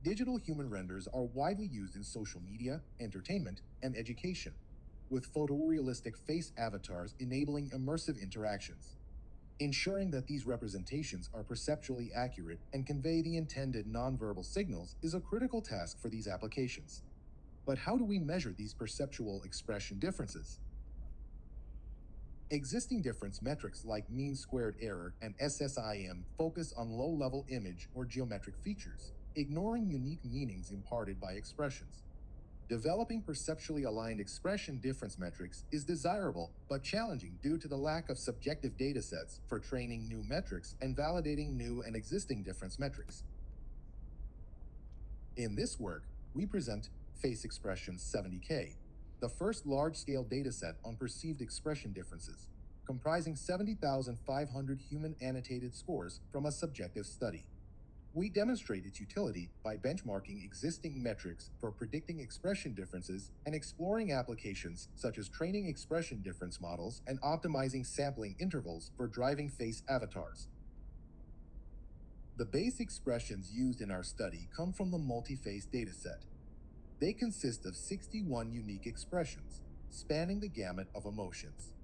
Digital human renders are widely used in social media, entertainment, and education, with photorealistic face avatars enabling immersive interactions. Ensuring that these representations are perceptually accurate and convey the intended nonverbal signals is a critical task for these applications. But how do we measure these perceptual expression differences? Existing difference metrics like mean squared error and SSIM focus on low-level image or geometric features, ignoring unique meanings imparted by expressions. Developing perceptually aligned expression difference metrics is desirable but challenging due to the lack of subjective datasets for training new metrics and validating new and existing difference metrics. In this work, we present FaceExpressions-70k, the first large-scale dataset on perceived expression differences, comprising 70,500 human annotated scores from a subjective study. We demonstrate its utility by benchmarking existing metrics for predicting expression differences and exploring applications such as training expression difference models and optimizing sampling intervals for driving face avatars. The base expressions used in our study come from the multi-face dataset. They consist of 61 unique expressions, spanning the gamut of emotions.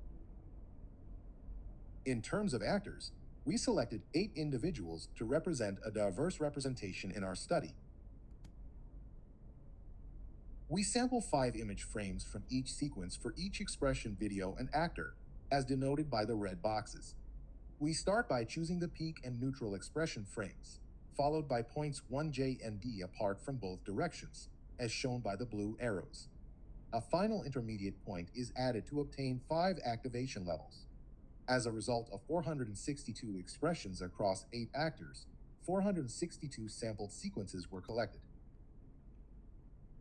In terms of actors, we selected 8 individuals to represent a diverse representation in our study. We sample 5 image frames from each sequence for each expression video and actor, as denoted by the red boxes. We start by choosing the peak and neutral expression frames, followed by points 1J and D apart from both directions, as shown by the blue arrows. A final intermediate point is added to obtain 5 activation levels. As a result of 462 expressions across 8 actors, 462 sampled sequences were collected.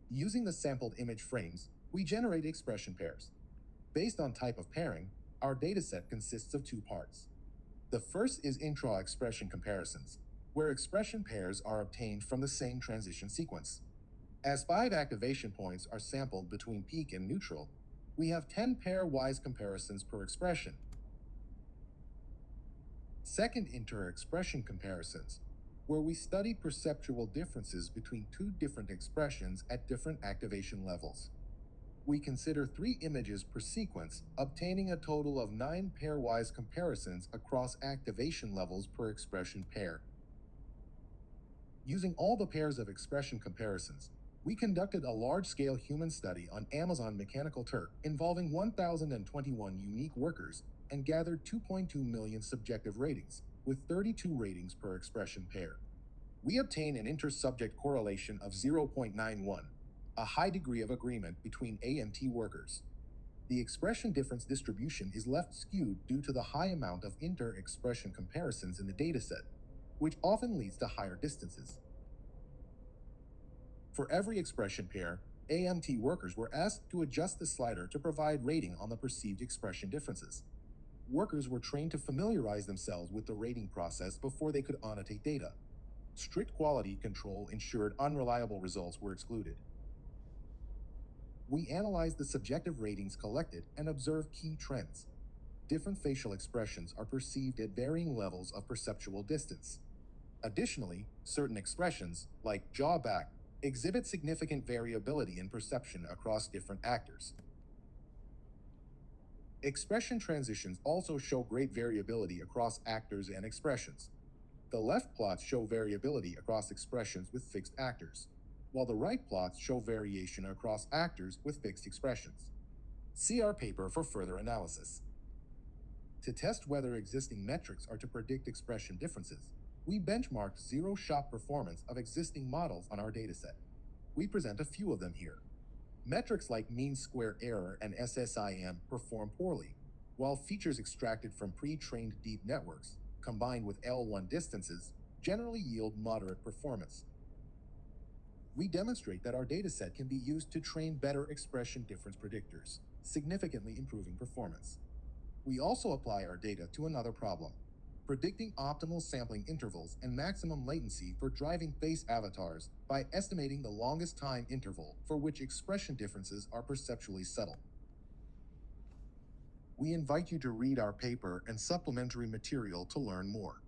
Using the sampled image frames, we generate expression pairs. Based on type of pairing, our dataset consists of 2 parts. The first is intra-expression comparisons, where expression pairs are obtained from the same transition sequence. As 5 activation points are sampled between peak and neutral, we have 10 pair-wise comparisons per expression. Second, inter-expression comparisons, where we study perceptual differences between 2 different expressions at different activation levels. We consider 3 images per sequence, obtaining a total of 9 pairwise comparisons across activation levels per expression pair. Using all the pairs of expression comparisons, we conducted a large-scale human study on Amazon Mechanical Turk involving 1,021 unique workers and gathered 2.2 million subjective ratings, with 32 ratings per expression pair. We obtain an inter-subject correlation of 0.91, a high degree of agreement between AMT workers. The expression difference distribution is left skewed due to the high amount of inter-expression comparisons in the dataset, which often leads to higher distances. For every expression pair, AMT workers were asked to adjust the slider to provide rating on the perceived expression differences. Workers were trained to familiarize themselves with the rating process before they could annotate data. Strict quality control ensured unreliable results were excluded. We analyzed the subjective ratings collected and observed key trends. Different facial expressions are perceived at varying levels of perceptual distance. Additionally, certain expressions, like jaw back, exhibit significant variability in perception across different actors. Expression transitions also show great variability across actors and expressions. The left plots show variability across expressions with fixed actors, while the right plots show variation across actors with fixed expressions. See our paper for further analysis. To test whether existing metrics are to predict expression differences, we benchmarked zero-shot performance of existing models on our dataset. We present a few of them here. Metrics like mean square error and SSIM perform poorly, while features extracted from pre-trained deep networks, combined with L1 distances, generally yield moderate performance. We demonstrate that our dataset can be used to train better expression difference predictors, significantly improving performance. We also apply our data to another problem: predicting optimal sampling intervals and maximum latency for driving face avatars by estimating the longest time interval for which expression differences are perceptually subtle. We invite you to read our paper and supplementary material to learn more.